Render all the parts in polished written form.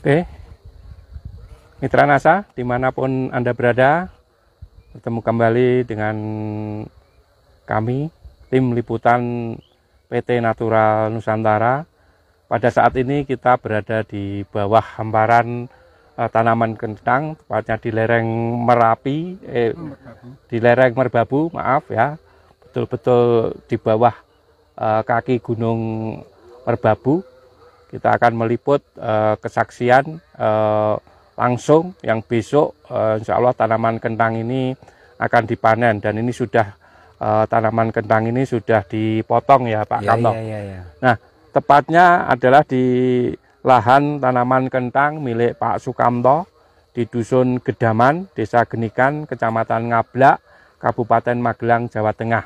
Oke, Mitra NASA dimanapun Anda berada, bertemu kembali dengan kami, tim liputan PT Natural Nusantara. Pada saat ini kita berada di bawah hamparan tanaman kentang, tepatnya di lereng Merapi, di lereng Merbabu, maaf ya, betul-betul di bawah kaki Gunung Merbabu. Kita akan meliput kesaksian langsung yang besok insya Allah tanaman kentang ini akan dipanen, dan ini sudah tanaman kentang ini sudah dipotong ya Pak Kamto. Nah, tepatnya adalah di lahan tanaman kentang milik Pak Sukamto di Dusun Gedaman, Desa Genikan, Kecamatan Ngablak, Kabupaten Magelang, Jawa Tengah.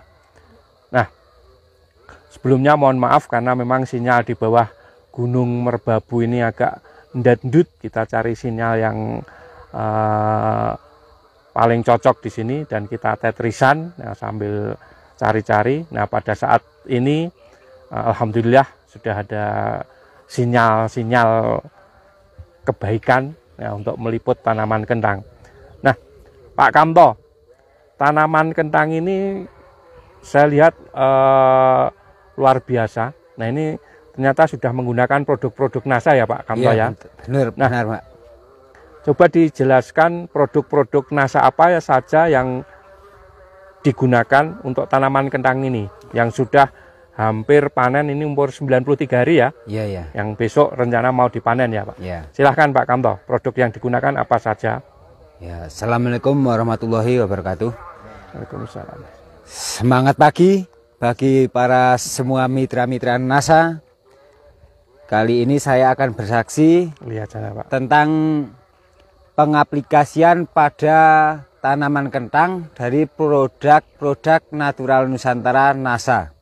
Nah, sebelumnya mohon maaf karena memang sinyal di bawah Gunung Merbabu ini agak ndut, kita cari sinyal yang paling cocok di sini dan kita tetrisan ya, sambil cari-cari. Nah, pada saat ini alhamdulillah sudah ada sinyal-sinyal kebaikan ya, untuk meliput tanaman kentang. Nah, Pak Kamto, tanaman kentang ini saya lihat luar biasa. Nah, ini ternyata sudah menggunakan produk-produk NASA ya Pak Kamto ya. Benar Pak. Coba dijelaskan produk-produk NASA apa ya saja yang digunakan untuk tanaman kentang ini yang sudah hampir panen, ini umur 93 hari ya. Iya. Yang besok rencana mau dipanen ya Pak. Iya. Silahkan Pak Kamto, produk yang digunakan apa saja? Ya, Assalamualaikum warahmatullahi wabarakatuh. Waalaikumsalam. Semangat pagi bagi para semua mitra-mitra NASA. Kali ini saya akan bersaksi tentang pengaplikasian pada tanaman kentang dari produk-produk Natural Nusantara NASA.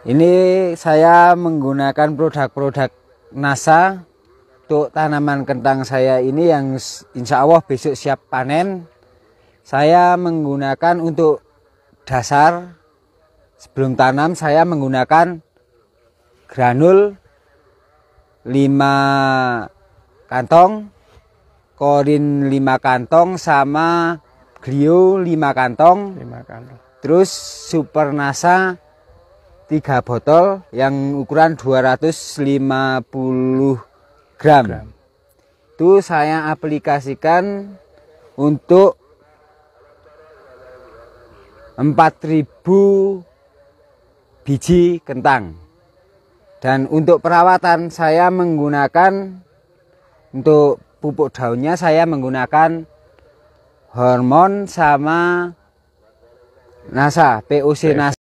Ini saya menggunakan produk-produk NASA untuk tanaman kentang saya ini yang insya Allah besok siap panen. Saya menggunakan untuk dasar sebelum tanam, saya menggunakan granul 5 kantong, korin 5 kantong, sama glio 5 kantong. Terus super NASA 3 botol yang ukuran 250 gram. Itu saya aplikasikan untuk 4.000 biji kentang. Dan untuk perawatan saya menggunakan, untuk pupuk daunnya saya menggunakan hormon sama NASA, POC NASA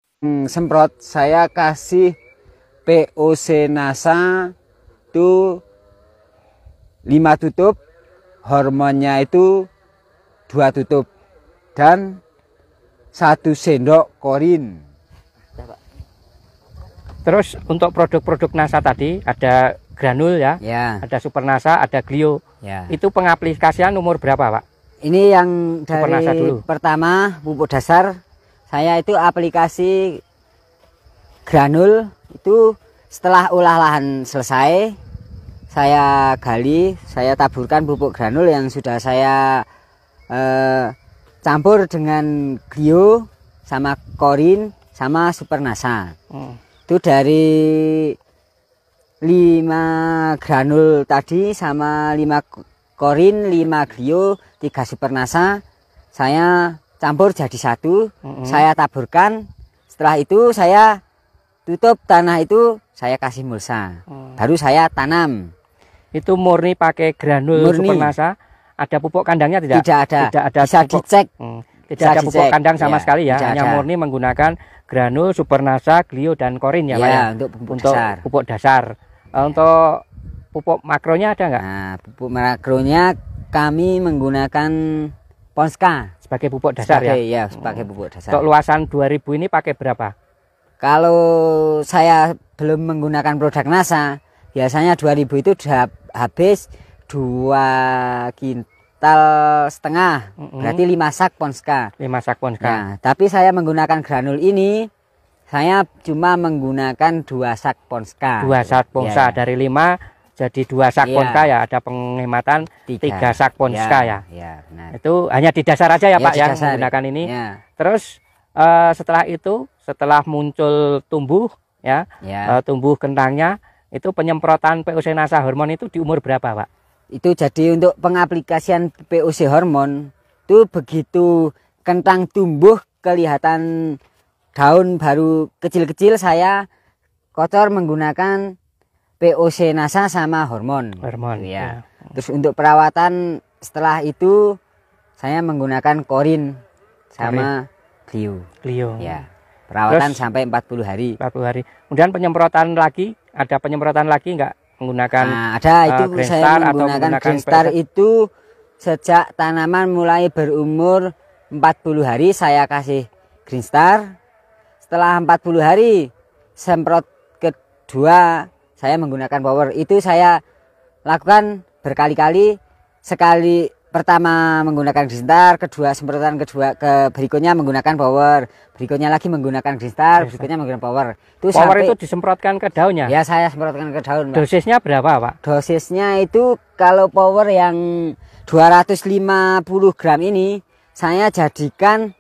semprot. Saya kasih POC NASA itu 5 tutup, hormonnya itu 2 tutup, dan 1 sendok korin. Terus untuk produk-produk NASA tadi ada granul ya, ada super NASA, ada glio. Itu pengaplikasian umur berapa Pak? Ini yang dari pertama pupuk dasar, saya itu aplikasi granul itu setelah olah lahan selesai, saya gali, saya taburkan pupuk granul yang sudah saya campur dengan glio sama korin sama super NASA. Itu dari 5 granul tadi sama 5 korin, 5 glio, 3 super NASA, saya campur jadi 1, saya taburkan. Setelah itu saya tutup tanah itu, saya kasih mulsa, baru saya tanam. Itu murni pakai granul super NASA. Ada pupuk kandangnya tidak? Tidak ada bisa pupuk, dicek. Tidak ada pupuk kandang sama sekali ya, hanya murni menggunakan granul, super NASA, glio dan korin ya Pak ya. Untuk pupuk dasar. Untuk pupuk makronya ada nggak? Nah, pupuk makronya kami menggunakan Ponska sebagai pupuk dasar ya. Sebagai pupuk dasar. Untuk luasan 2000 ini pakai berapa? Kalau saya belum menggunakan produk NASA, biasanya 2000 itu habis 2,5 kintal, berarti 5 sak Ponska. 5 sak Ponska. Nah, tapi saya menggunakan granul ini, saya cuma menggunakan 2 sak Ponska. 2 sak Ponska dari 5 jadi 2 sak Iya. ponska ya, ada penghematan 3 sak ponska ya. Ya, benar. Itu hanya di dasar aja ya, Ya, Pak di yang dasar. menggunakan ini. Ya, Terus setelah itu, setelah muncul tumbuh ya, ya. tumbuh kentangnya, itu penyemprotan POC Nasa hormon itu di umur berapa, Pak? Itu jadi untuk pengaplikasian POC hormon itu begitu kentang tumbuh kelihatan daun baru kecil-kecil, saya kotor menggunakan POC Nasa sama hormon. Hormon. Ya. Terus untuk perawatan setelah itu saya menggunakan korin sama Clio. Clio. Ya. Perawatan Terus, sampai 40 hari. 40 hari. Kemudian penyemprotan lagi, ada penyemprotan lagi enggak menggunakan Nah, ada itu Green saya Star atau menggunakan menggunakan Green Star POC? itu sejak tanaman mulai berumur 40 hari saya kasih Green Star. Setelah 40 hari semprot kedua saya menggunakan Power. Itu saya lakukan berkali-kali. Sekali pertama menggunakan Green Star, kedua semprotan kedua berikutnya menggunakan Power, berikutnya lagi menggunakan Green Star, berikutnya menggunakan Power. Itu Power sampai, itu disemprotkan ke daunnya. ya saya semprotkan ke daun, Pak. Dosisnya berapa, Pak? Dosisnya itu kalau Power yang 250 gram ini saya jadikan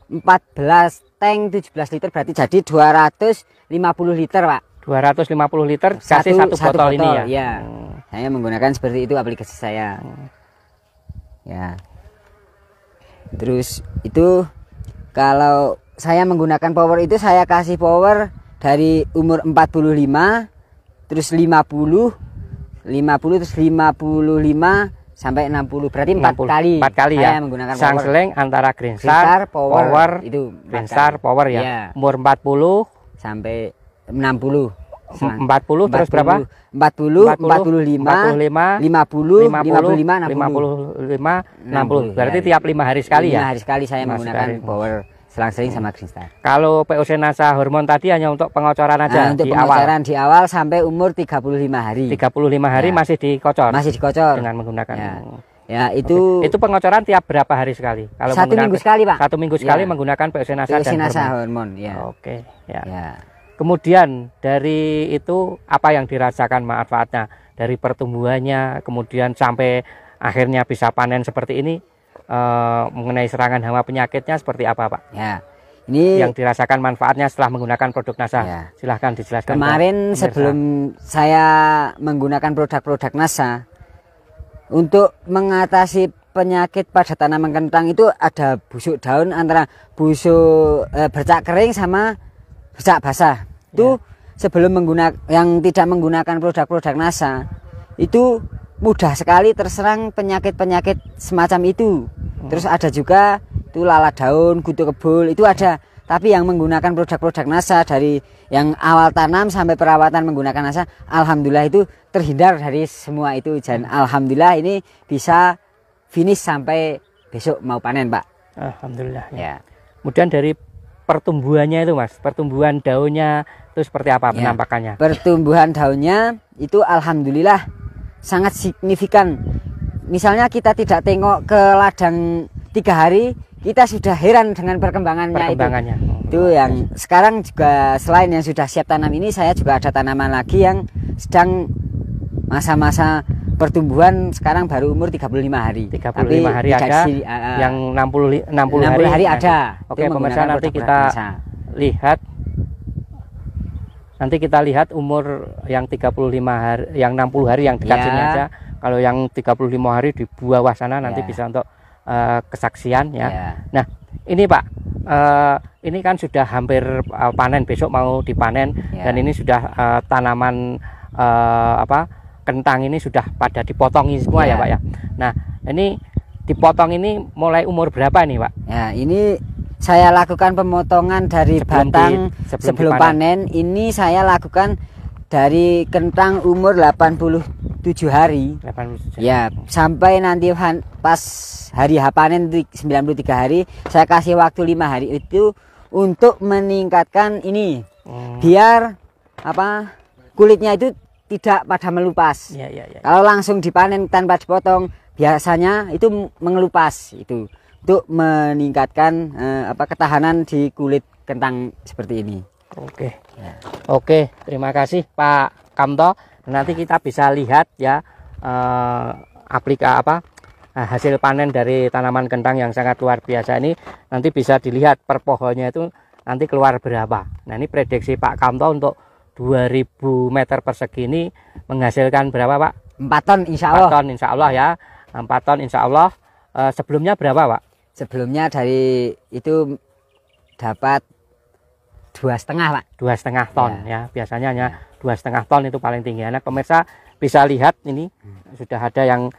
14 tank 17 liter, berarti jadi 250 liter, Pak. 250 liter kasih satu botol ini ya. Ya. Saya menggunakan seperti itu aplikasi saya. Ya. Terus itu kalau saya menggunakan Power itu saya kasih Power dari umur 45 terus 50 terus 55 sampai 60, berarti 4 kali. 4 kali ya. Saya menggunakan Selang-seling antara Green Green Star, Star, Power, itu Green Star, Power ya. Ya. Umur 40 sampai 60. 40 terus berapa? 40, 45, 50, 55, 60. Berarti tiap 5 hari sekali 5 ya. hari sekali saya 5 menggunakan sekali. Power selang-seling sama Green Star. Kalau POC Nasa hormon tadi hanya untuk pengocoran aja Untuk di pengocoran awal. di awal sampai umur 35 hari. 35 hari Ya. masih dikocor. Masih dikocor. Dengan menggunakan. Ya. Ya, itu Oke. Itu pengocoran tiap berapa hari sekali? Kalau 1 minggu sekali, Pak. 1 minggu sekali Ya. menggunakan POC Nasa POC dan Nasa hormon. hormon, ya. Oke, ya. Ya. Kemudian dari itu apa yang dirasakan manfaatnya dari pertumbuhannya, kemudian sampai akhirnya bisa panen seperti ini, mengenai serangan hama penyakitnya seperti apa, Pak? Ya. Ini Yang dirasakan manfaatnya setelah menggunakan produk Nasa. Ya. Silahkan dijelaskan. kemarin Pak, sebelum saya menggunakan produk-produk Nasa untuk mengatasi penyakit pada tanaman kentang itu ada busuk daun, antara busuk bercak kering sama bercak basah. Itu sebelum menggunakan yang tidak menggunakan produk-produk Nasa itu mudah sekali terserang penyakit-penyakit semacam itu. Terus ada juga itu lalat daun, kutu kebul, itu ada. Tapi yang menggunakan produk-produk Nasa dari yang awal tanam sampai perawatan menggunakan Nasa, alhamdulillah itu terhindar dari semua itu. Dan alhamdulillah ini bisa finish sampai besok mau panen, Pak. Alhamdulillah. Ya. Kemudian dari pertumbuhannya itu, Mas, pertumbuhan daunnya itu seperti apa penampakannya? Pertumbuhan daunnya itu alhamdulillah sangat signifikan. Misalnya kita tidak tengok ke ladang 3 hari, kita sudah heran dengan perkembangannya. Itu yang sekarang juga selain yang sudah siap tanam ini, saya juga ada tanaman lagi yang sedang masa-masa pertumbuhan, sekarang baru umur 35 hari. 35 hari ada, yang 60 hari ada. Oke, pemirsa, nanti kita lihat. Nanti kita lihat umur yang 35 hari, yang 60 hari yang dekat sini aja. Kalau yang 35 hari di bawah sana nanti bisa untuk kesaksian ya. Nah, ini Pak, ini kan sudah hampir panen, besok mau dipanen dan ini sudah tanaman kentang ini sudah pada dipotongi semua ya Pak ya. Nah, ini dipotong ini mulai umur berapa nih Pak? Ya, ini saya lakukan pemotongan dari batang sebelum panen. Ini saya lakukan dari kentang umur 87 hari. 87. Ya, sampai nanti pas hari H panen 93 hari, saya kasih waktu 5 hari itu untuk meningkatkan ini. Biar kulitnya itu tidak pada melupas. Ya. Kalau langsung dipanen tanpa dipotong, biasanya itu mengelupas itu. Untuk meningkatkan ketahanan di kulit kentang seperti ini. Oke. Oke, terima kasih Pak Kamto. Nanti kita bisa lihat ya hasil panen dari tanaman kentang yang sangat luar biasa ini. Nanti bisa dilihat per pohonnya itu nanti keluar berapa. Nah, ini prediksi Pak Kamto untuk 2000 meter persegi ini menghasilkan berapa, Pak? 4 ton insya Allah. 4 ton insya Allah ya. 4 ton insya Allah. Sebelumnya berapa, Pak? Sebelumnya dari itu dapat 2,5, Pak. 2,5 ton ya. Biasanya hanya 2,5 ton itu paling tinggi. Nah, pemirsa bisa lihat ini sudah ada yang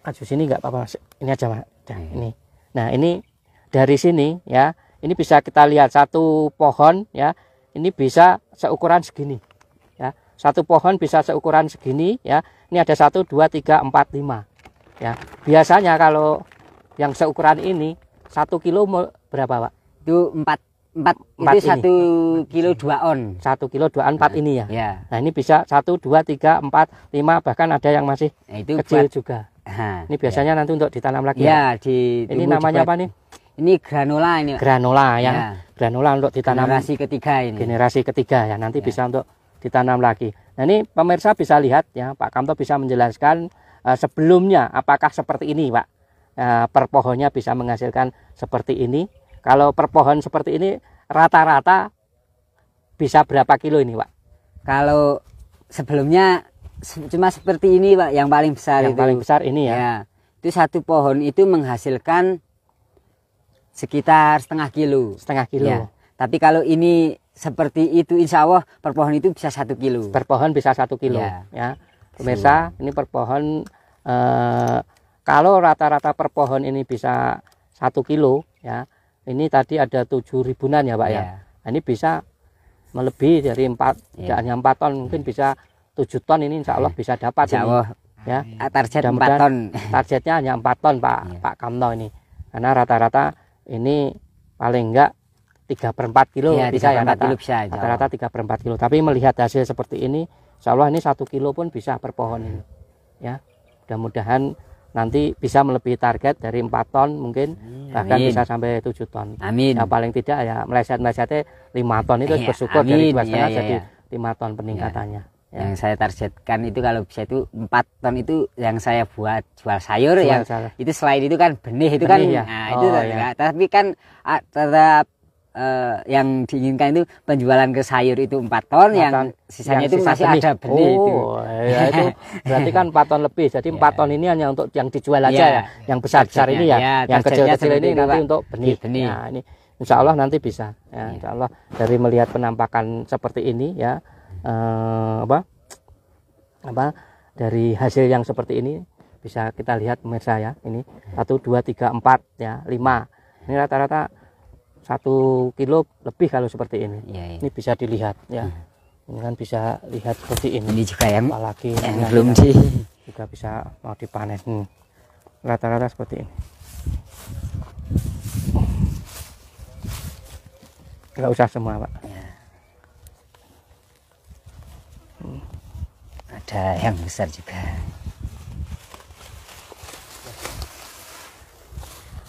kasus ini nggak apa-apa, ini aja, Pak. Ini. Nah, ini dari sini ya. Ini bisa kita lihat satu pohon ya. Ini bisa seukuran segini ya. Satu pohon bisa seukuran segini ya. Ini ada 1 2 3 4 5 ya. Biasanya kalau yang seukuran ini 1 kilo berapa, Pak? Itu 4 itu 1 kilo 2 on. 1 kilo 2 on 4 ini ya. Ya. Nah, ini bisa 1 2 3 4 5 bahkan ada yang masih itu kecil buat, juga. Ini biasanya nanti untuk ditanam lagi. Ya, ini namanya apa nih? Ini granola ini. Granola ya. Granola untuk ditanam generasi ketiga ini. Generasi ketiga ya. Nanti bisa untuk ditanam lagi. Nah, ini pemirsa bisa lihat ya, Pak Kamto bisa menjelaskan sebelumnya apakah seperti ini, Pak. Per pohonnya bisa menghasilkan seperti ini. Kalau per pohon seperti ini rata-rata bisa berapa kilo ini, Pak? Kalau sebelumnya cuma seperti ini, Pak, yang paling besar yang itu. paling besar ini ya. Ya. Itu satu pohon itu menghasilkan sekitar setengah kilo. Setengah kilo. Ya. Tapi kalau ini seperti itu, insya Allah per pohon itu bisa 1 kilo. Per pohon bisa 1 kilo. Ya. Pemirsa, ini per pohon kalau rata-rata per pohon ini bisa 1 kilo ya. Ini tadi ada 7 ribuan ya, Pak ya. Nah, ini bisa melebihi dari 4, tidak hanya 4 ton, mungkin bisa 7 ton ini insya Allah bisa dapat. Insya Allah. Ya. Target 4 ton. Targetnya hanya 4 ton, Pak Kamto ini. Karena rata-rata ini paling enggak 3/4 kilo bisa ya, rata-rata 3/4 kilo. Tapi melihat hasil seperti ini, insya Allah ini 1 kilo pun bisa per pohon ini. Ya, mudah-mudahan nanti bisa melebihi target dari 4 ton mungkin, bahkan bisa sampai 7 ton. Amin. Ya, paling tidak ya meleset-melesetnya 5 ton itu bersyukur dari 2,5 jadi 5 ton peningkatannya. Yang saya targetkan itu kalau bisa itu 4 ton itu yang saya buat jual sayur ya. Itu selain itu kan benih itu kan ya? Nah, itu tapi kan tetap yang diinginkan itu penjualan ke sayur itu 4 ton, yang sisanya itu masih ada benih itu. Ya, itu berarti kan 4 ton lebih. Jadi 4 ton ini hanya untuk yang dijual aja ya. Yang besar-besar ini ya. Yang kecil-kecil ini nanti untuk benih. Nah, ini insya Allah nanti bisa. Ya, insya Allah dari melihat penampakan seperti ini ya. Dari hasil yang seperti ini bisa kita lihat pemirsa ya, ini 1 2 3 4 ya 5, ini rata-rata 1 kilo lebih kalau seperti ini. Ini bisa dilihat ya, ini kan bisa lihat seperti ini. Ini juga yang apalagi yang belum di juga bisa mau dipanen. Rata-rata seperti ini. Nggak usah semua, Pak. Ada yang besar juga.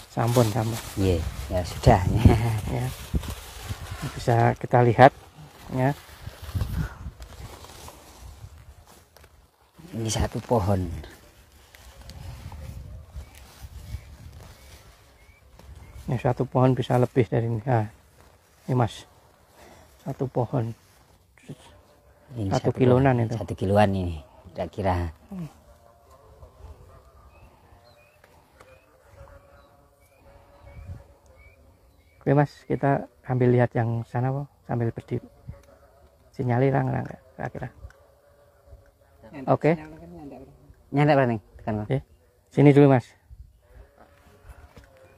Sampun. Iya, ya sudah. Ya. Bisa kita lihat ya. Ini 1 pohon. Ini 1 pohon bisa lebih dari ini. Nah, ini Mas, 1 pohon. Ini 1 kiloan itu. 1 kiloan ini kira-kira. Oke Mas, kita ambil lihat yang sana Pak, sambil berdiri. Sinyali kira-kira. Oke. Nyandak berani kan, Pak. Sini dulu Mas.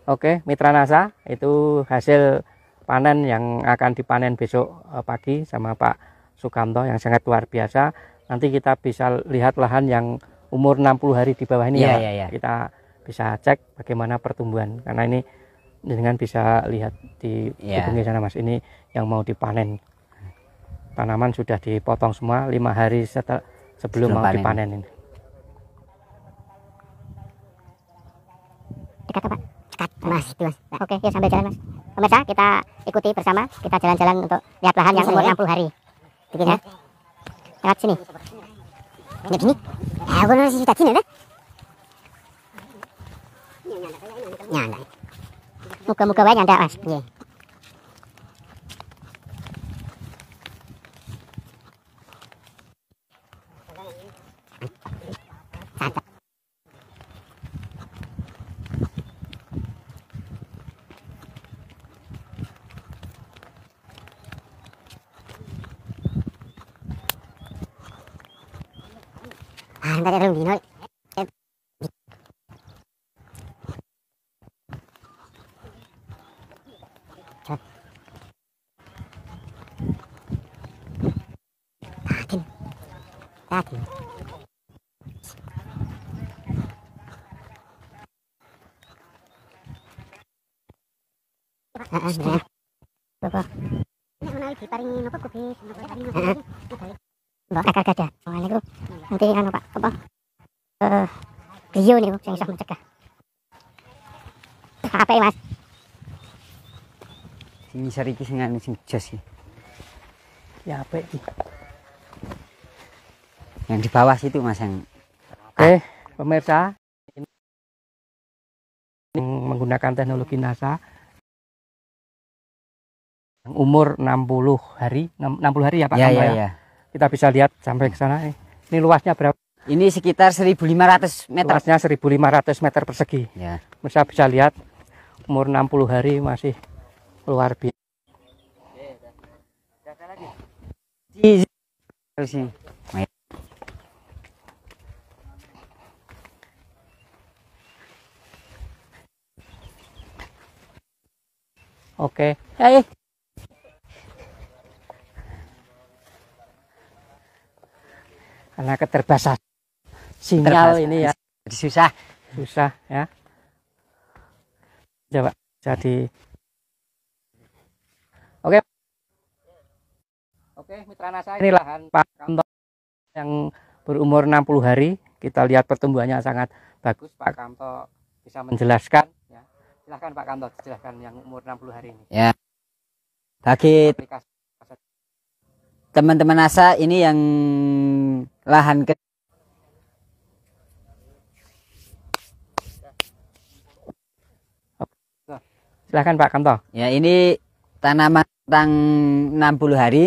Oke, Mitra NASA, itu hasil panen yang akan dipanen besok pagi sama Pak Sukamto yang sangat luar biasa. Nanti kita bisa lihat lahan yang umur 60 hari di bawah ini ya. Kita bisa cek bagaimana pertumbuhan, karena ini dengan bisa lihat di ujungnya sana Mas, ini yang mau dipanen. Tanaman sudah dipotong semua 5 hari sebelum mau dipanen ini. Dekat Pak? Dekat Mas, itu Mas. Oke, yuk sambil jalan Mas. Pemirsa, kita ikuti bersama, kita jalan-jalan untuk lihat lahan yang umur 60 hari. Begini ya. Lewat sini. Ini gini. Ah, aku nasi sudah sini dah. Nyanda. Muka-muka wae nyanda Mas. Nggih. Ah, entar ada dino. Tatin. Heeh. Bapak. Nek menawi diparingi napa kubis, napa paringi. Heeh. Mbak kakak gada. Waalaikum. Nanti kan Pak, apa? Beliau nih sing iso mencegah. Apa Mas? Sing ngisor iki sing anu sing jos iki. Ya apik iki. Yang di bawah situ Mas yang Oke, pemirsa, ini menggunakan teknologi NASA yang umur 60 hari, 60 hari ya Pak ya, Kamto ya, ya. ya. Kita bisa lihat sampai ke sana. Ini luasnya berapa? Ini sekitar 1.500 meter. Luasnya 1.500 meter persegi. Ya. Pemirsa bisa lihat umur 60 hari masih luar biasa. Terus ini. Oke. Hey. Karena keterbatasan sinyal ini ya Jadi susah. susah ya. Coba jadi. Oke. Oke, mitra NASA, ini lahan Pak Kamto yang berumur 60 hari. Kita lihat pertumbuhannya sangat bagus. Pak Kamto bisa menjelaskan ya. Silahkan Pak Kamto jelaskan yang umur 60 hari ini. Ya. Bagi Aplikasi. teman-teman NASA ini yang lahan ke Silahkan Pak Kamto. ya ini tanaman tentang 60 hari.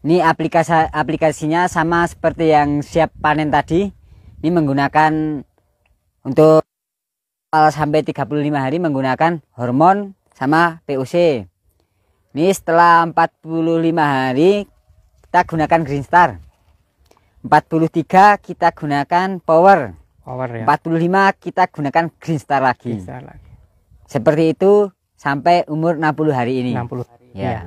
Ini aplikasinya sama seperti yang siap panen tadi. Ini menggunakan untuk sampai 35 hari menggunakan hormon sama POC. Ini setelah 45 hari kita gunakan Green Star. 43 kita gunakan Power. Power ya. 45 kita gunakan Green Star lagi. Bisa lagi. Seperti itu sampai umur 60 hari ini. 60 hari. Ya. Ya.